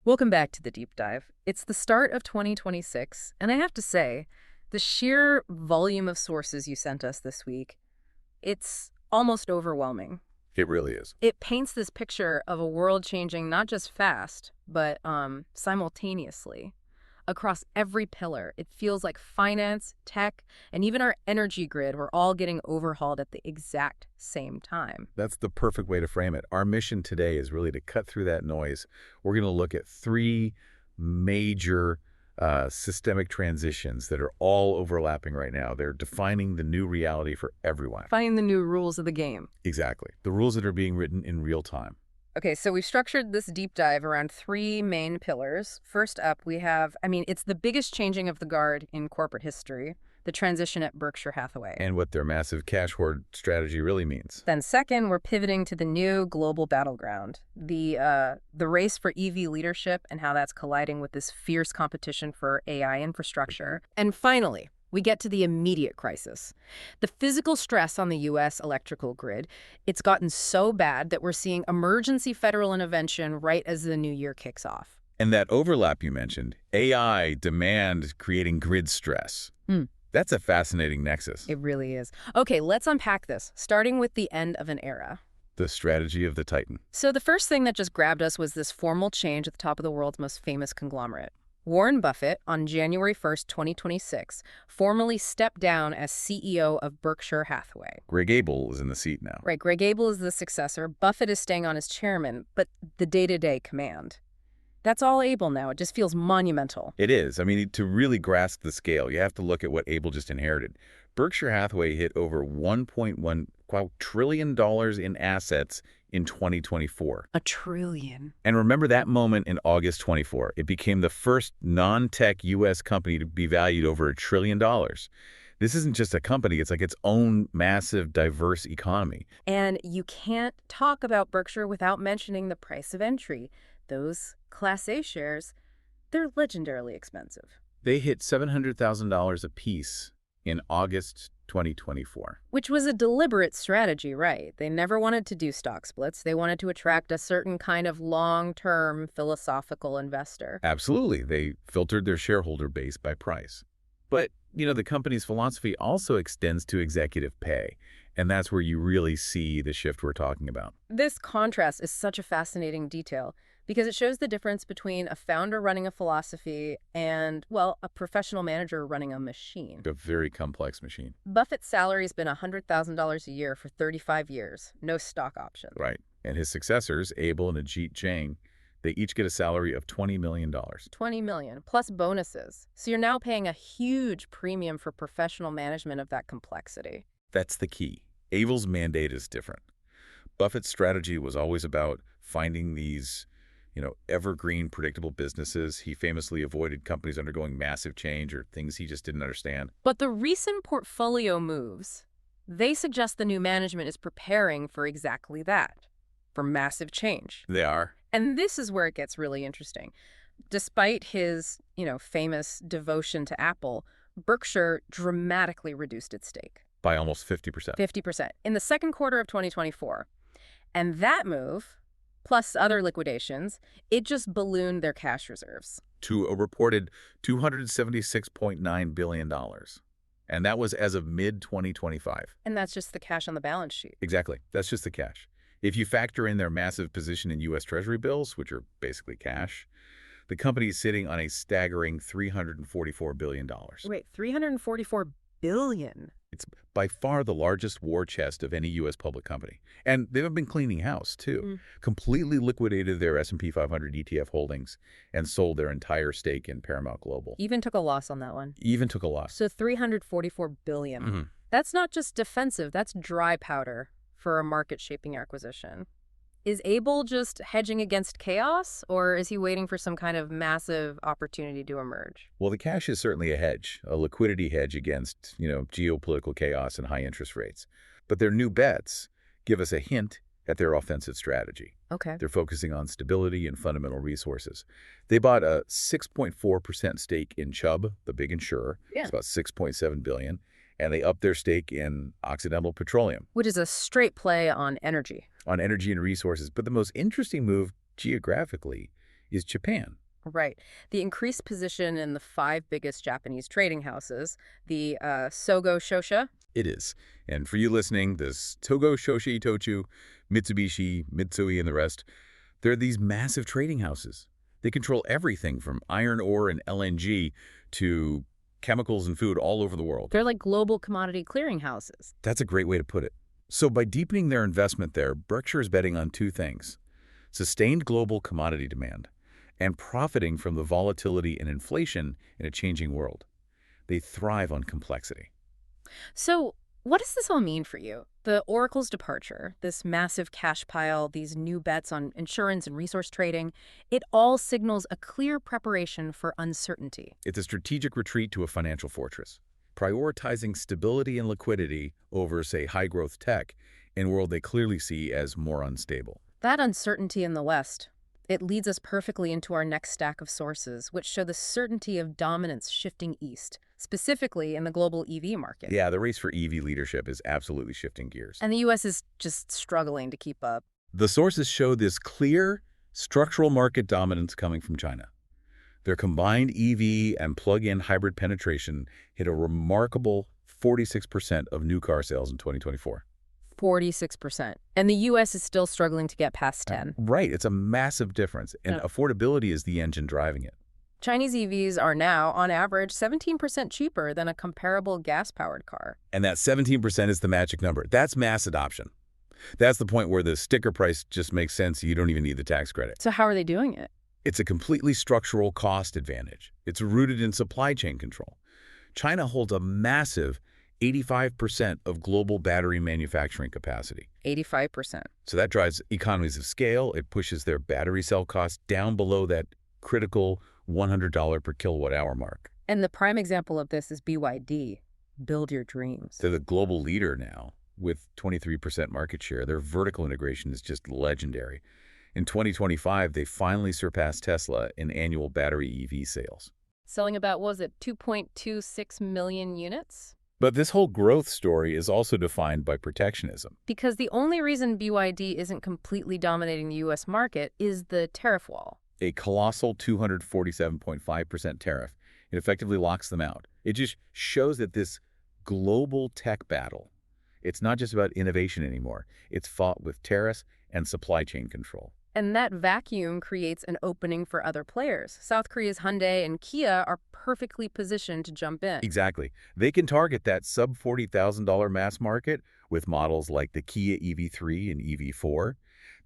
Welcome back to the deep dive. It's the start of 2026, and I have to say, the sheer volume of sources you sent us this week, it's almost overwhelming. It really is. It paints this picture of a world changing not just fast, but simultaneously. Across every pillar, it feels like finance, tech, and even our energy grid were all getting overhauled at the exact same time. That's the perfect way to frame it. Our mission today is really to cut through that noise. We're going to look at three major systemic transitions that are all overlapping right now. They're defining the new reality for everyone. Finding the new rules of the game. Exactly. The rules that are being written in real time. Okay, so we've structured this deep dive around three main pillars. First up, we have, it's the biggest changing of the guard in corporate history, the transition at Berkshire Hathaway. And what their massive cash hoard strategy really means. Then second, we're pivoting to the new global battleground, the race for EV leadership and how that's colliding with this fierce competition for AI infrastructure. And finally, we get to the immediate crisis. The physical stress on the U.S. electrical grid, it's gotten so bad that we're seeing emergency federal intervention right as the new year kicks off. And that overlap you mentioned, AI demand creating grid stress. That's a fascinating nexus. It really is. Okay, let's unpack this, starting with the end of an era. The strategy of the Titan. So the first thing that just grabbed us was this formal change at the top of the world's most famous conglomerate. Warren Buffett, on January 1st, 2026, formally stepped down as CEO of Berkshire Hathaway. Greg Abel is in the seat now. Right, Greg Abel is the successor. Buffett is staying on as chairman, but the day-to-day command. That's all Abel now. It just feels monumental. It is. To really grasp the scale, you have to look at what Abel just inherited. Berkshire Hathaway hit over $1.1 trillion in assets in 2024. $1 trillion. And remember that moment in August 24. It became the first non-tech U.S. company to be valued over $1 trillion. This isn't just a company. It's like its own massive, diverse economy. And you can't talk about Berkshire without mentioning the price of entry. Those Class A shares, they're legendarily expensive. They hit $700,000 a piece in August 2024. Which was a deliberate strategy, right? They never wanted to do stock splits. They wanted to attract a certain kind of long-term philosophical investor. Absolutely. They filtered their shareholder base by price. But, the company's philosophy also extends to executive pay. And that's where you really see the shift we're talking about. This contrast is such a fascinating detail because it shows the difference between a founder running a philosophy and, a professional manager running a machine. A very complex machine. Buffett's salary has been $100,000 a year for 35 years, no stock options. Right. And his successors, Abel and Ajit Jain, they each get a salary of $20 million. $20 million, plus bonuses. So you're now paying a huge premium for professional management of that complexity. That's the key. Abel's mandate is different. Buffett's strategy was always about finding these evergreen, predictable businesses. He famously avoided companies undergoing massive change or things he just didn't understand. But the recent portfolio moves, they suggest the new management is preparing for exactly that, for massive change. They are. And this is where it gets really interesting. Despite his, famous devotion to Apple, Berkshire dramatically reduced its stake. By almost 50%. 50% in the second quarter of 2024. And that move, plus other liquidations, it just ballooned their cash reserves. To a reported $276.9 billion. And that was as of mid-2025. And that's just the cash on the balance sheet. Exactly. That's just the cash. If you factor in their massive position in U.S. Treasury bills, which are basically cash, the company is sitting on a staggering $344 billion. Wait, $344 billion? It's by far the largest war chest of any U.S. public company. And they've been cleaning house, too. Completely liquidated their S&P 500 ETF holdings and sold their entire stake in Paramount Global. Even took a loss on that one. Even took a loss. So $344 billion. That's not just defensive. That's dry powder for a market-shaping acquisition. Is Abel just hedging against chaos, or is he waiting for some kind of massive opportunity to emerge? Well, the cash is certainly a hedge, a liquidity hedge against, geopolitical chaos and high interest rates. But their new bets give us a hint at their offensive strategy. Okay. They're focusing on stability and fundamental resources. They bought a 6.4% stake in Chubb, the big insurer. Yeah. It's about $6.7 billion. And they upped their stake in Occidental Petroleum. Which is a straight play on energy. On energy and resources. But the most interesting move geographically is Japan. Right. The increased position in the five biggest Japanese trading houses, the Sogo Shosha. It is. And for you listening, this Togo, Shoshi, Itochu, Mitsubishi, Mitsui, and the rest, they're these massive trading houses. They control everything from iron ore and LNG to chemicals and food all over the world. They're like global commodity clearing houses. That's a great way to put it. So by deepening their investment there, Berkshire is betting on two things: sustained global commodity demand and profiting from the volatility and inflation in a changing world. They thrive on complexity. So what does this all mean for you? The Oracle's departure, this massive cash pile, these new bets on insurance and resource trading, it all signals a clear preparation for uncertainty. It's a strategic retreat to a financial fortress, prioritizing stability and liquidity over, say, high-growth tech in a world they clearly see as more unstable. That uncertainty in the West, it leads us perfectly into our next stack of sources, which show the certainty of dominance shifting east, specifically in the global EV market. Yeah, the race for EV leadership is absolutely shifting gears. And the U.S. is just struggling to keep up. The sources show this clear, structural market dominance coming from China. Their combined EV and plug-in hybrid penetration hit a remarkable 46% of new car sales in 2024. 46%. And the U.S. is still struggling to get past 10. Right. It's a massive difference, and affordability is the engine driving it. Chinese EVs are now, on average, 17% cheaper than a comparable gas-powered car. And that 17% is the magic number. That's mass adoption. That's the point where the sticker price just makes sense. You don't even need the tax credit. So how are they doing it? It's a completely structural cost advantage. It's rooted in supply chain control. China holds a massive 85% of global battery manufacturing capacity. 85%. So that drives economies of scale. It pushes their battery cell costs down below that critical $100 per kilowatt hour mark. And the prime example of this is BYD. Build your dreams. They're the global leader now with 23% market share. Their vertical integration is just legendary. In 2025, they finally surpassed Tesla in annual battery EV sales. Selling about, what was it, 2.26 million units? But this whole growth story is also defined by protectionism. Because the only reason BYD isn't completely dominating the U.S. market is the tariff wall. A colossal 247.5% tariff. It effectively locks them out. It just shows that this global tech battle, it's not just about innovation anymore. It's fought with tariffs and supply chain control. And that vacuum creates an opening for other players. South Korea's Hyundai and Kia are perfectly positioned to jump in. Exactly. They can target that sub-$40,000 mass market with models like the Kia EV3 and EV4.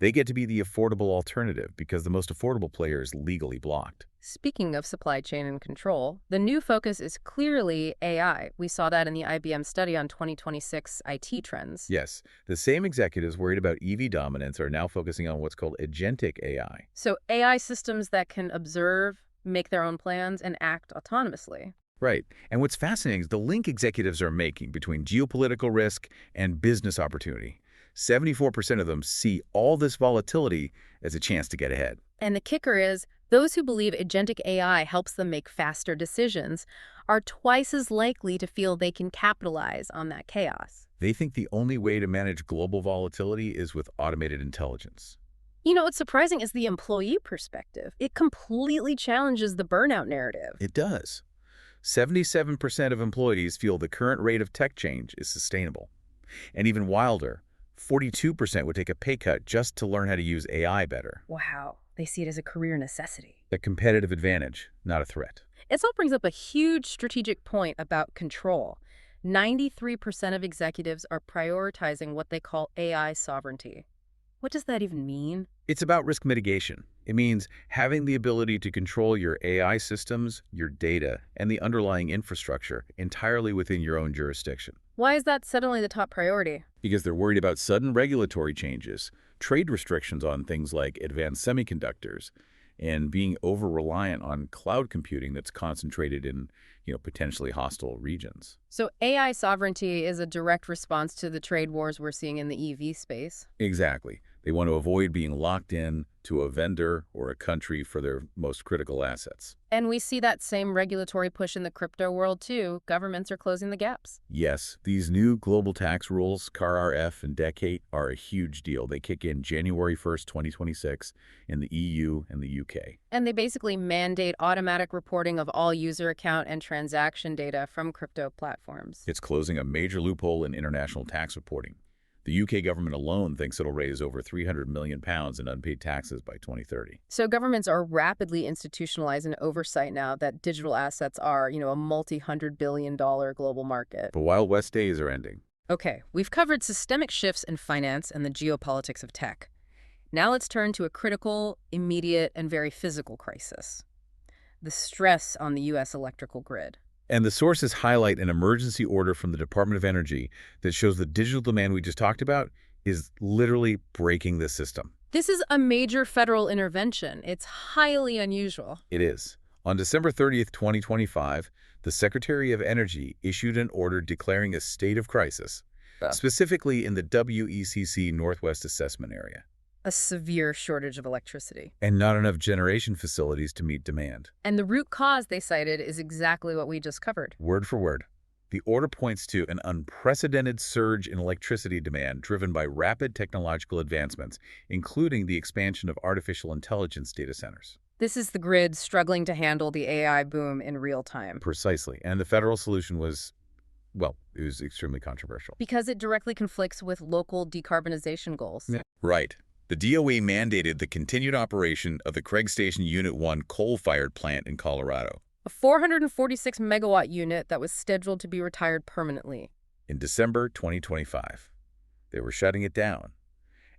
They get to be the affordable alternative because the most affordable player is legally blocked. Speaking of supply chain and control, the new focus is clearly AI. We saw that in the IBM study on 2026 IT trends. Yes, the same executives worried about EV dominance are now focusing on what's called agentic AI. So AI systems that can observe, make their own plans, and act autonomously. Right. And what's fascinating is the link executives are making between geopolitical risk and business opportunity. 74% of them see all this volatility as a chance to get ahead. And the kicker is, those who believe agentic AI helps them make faster decisions are twice as likely to feel they can capitalize on that chaos. They think the only way to manage global volatility is with automated intelligence. You know, what's surprising is the employee perspective. It completely challenges the burnout narrative. It does. 77% of employees feel the current rate of tech change is sustainable. And even wilder, 42% would take a pay cut just to learn how to use AI better. Wow. They see it as a career necessity. A competitive advantage, not a threat. It all brings up a huge strategic point about control. 93% of executives are prioritizing what they call AI sovereignty. What does that even mean? It's about risk mitigation. It means having the ability to control your AI systems, your data, and the underlying infrastructure entirely within your own jurisdiction. Why is that suddenly the top priority? Because they're worried about sudden regulatory changes, trade restrictions on things like advanced semiconductors, and being over-reliant on cloud computing that's concentrated in, potentially hostile regions. So AI sovereignty is a direct response to the trade wars we're seeing in the EV space. Exactly. They want to avoid being locked in to a vendor or a country for their most critical assets. And we see that same regulatory push in the crypto world, too. Governments are closing the gaps. Yes, these new global tax rules, CAR-RF and DEC are a huge deal. They kick in January 1st, 2026 in the EU and the UK. And they basically mandate automatic reporting of all user account and transaction data from crypto platforms. It's closing a major loophole in international tax reporting. The UK government alone thinks it'll raise over £300 million in unpaid taxes by 2030. So governments are rapidly institutionalizing oversight now that digital assets are, a multi-hundred-billion-dollar global market. But Wild West days are ending. Okay, we've covered systemic shifts in finance and the geopolitics of tech. Now let's turn to a critical, immediate, and very physical crisis: the stress on the U.S. electrical grid. And the sources highlight an emergency order from the Department of Energy that shows the digital demand we just talked about is literally breaking the system. This is a major federal intervention. It's highly unusual. It is. On December 30th, 2025, the Secretary of Energy issued an order declaring a state of crisis, specifically in the WECC Northwest Assessment Area. A severe shortage of electricity. And not enough generation facilities to meet demand. And the root cause they cited is exactly what we just covered. Word for word. The order points to an unprecedented surge in electricity demand driven by rapid technological advancements, including the expansion of artificial intelligence data centers. This is the grid struggling to handle the AI boom in real time. Precisely. And the federal solution was, well, it was extremely controversial. Because it directly conflicts with local decarbonization goals. Yeah. Right. The DOE mandated the continued operation of the Craig Station Unit 1 coal-fired plant in Colorado. A 446-megawatt unit that was scheduled to be retired permanently. In December 2025, they were shutting it down.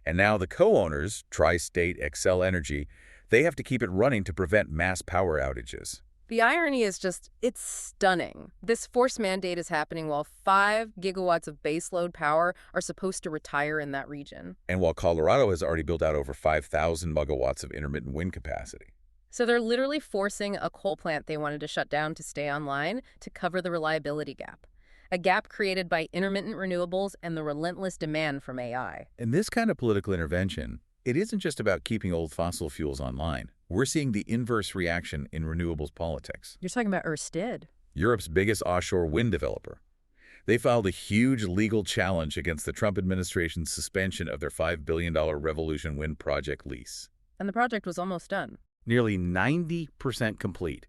And now the co-owners, Tri-State Xcel Energy, they have to keep it running to prevent mass power outages. The irony is it's stunning. This forced mandate is happening while 5 gigawatts of baseload power are supposed to retire in that region. And while Colorado has already built out over 5,000 megawatts of intermittent wind capacity. So they're literally forcing a coal plant they wanted to shut down to stay online to cover the reliability gap. A gap created by intermittent renewables and the relentless demand from AI. And this kind of political intervention, it isn't just about keeping old fossil fuels online. We're seeing the inverse reaction in renewables politics. You're talking about Ørsted, Europe's biggest offshore wind developer. They filed a huge legal challenge against the Trump administration's suspension of their $5 billion Revolution Wind project lease. And the project was almost done. Nearly 90% complete.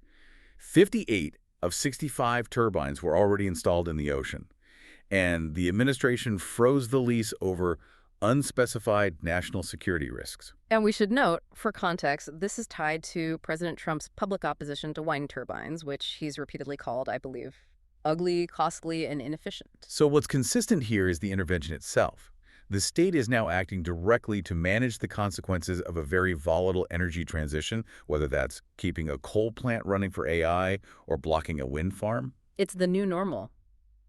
58 of 65 turbines were already installed in the ocean. And the administration froze the lease over unspecified national security risks. And we should note, for context, this is tied to President Trump's public opposition to wind turbines, which he's repeatedly called, I believe, ugly, costly, and inefficient. So what's consistent here is the intervention itself. The state is now acting directly to manage the consequences of a very volatile energy transition, whether that's keeping a coal plant running for AI or blocking a wind farm. It's the new normal.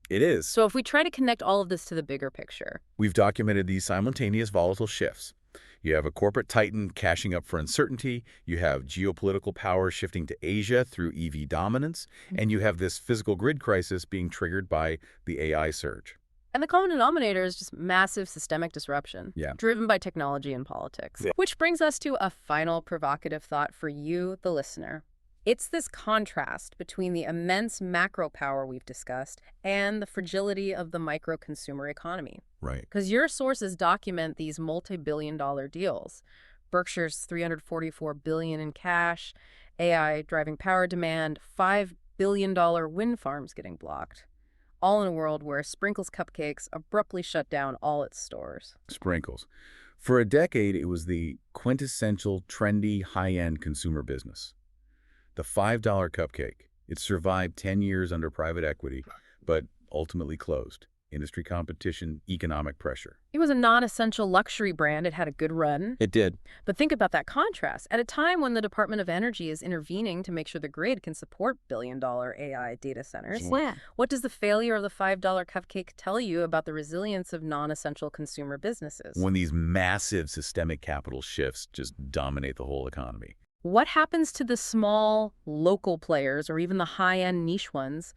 It is. So if we try to connect all of this to the bigger picture. We've documented these simultaneous volatile shifts. You have a corporate titan cashing up for uncertainty, you have geopolitical power shifting to Asia through EV dominance, and you have this physical grid crisis being triggered by the AI surge. And the common denominator is just massive systemic disruption, driven by technology and politics. Yeah. Which brings us to a final provocative thought for you, the listener. It's this contrast between the immense macro power we've discussed and the fragility of the micro-consumer economy. Right. Because your sources document these multi-billion-dollar deals. Berkshire's $344 billion in cash, AI driving power demand, $5 billion wind farms getting blocked. All in a world where Sprinkles Cupcakes abruptly shut down all its stores. Sprinkles. For a decade, it was the quintessential, trendy, high-end consumer business. The $5 cupcake. It survived 10 years under private equity, but ultimately closed. Industry competition, economic pressure. It was a non-essential luxury brand. It had a good run. It did. But think about that contrast. At a time when the Department of Energy is intervening to make sure the grid can support billion-dollar AI data centers, what does the failure of the $5 cupcake tell you about the resilience of non-essential consumer businesses? When these massive systemic capital shifts just dominate the whole economy. What happens to the small, local players, or even the high-end niche ones,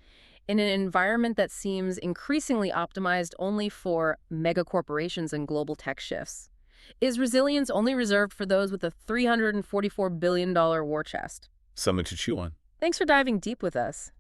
in an environment that seems increasingly optimized only for mega corporations and global tech shifts? Is resilience only reserved for those with a $344 billion war chest? Something to chew on. Thanks for diving deep with us.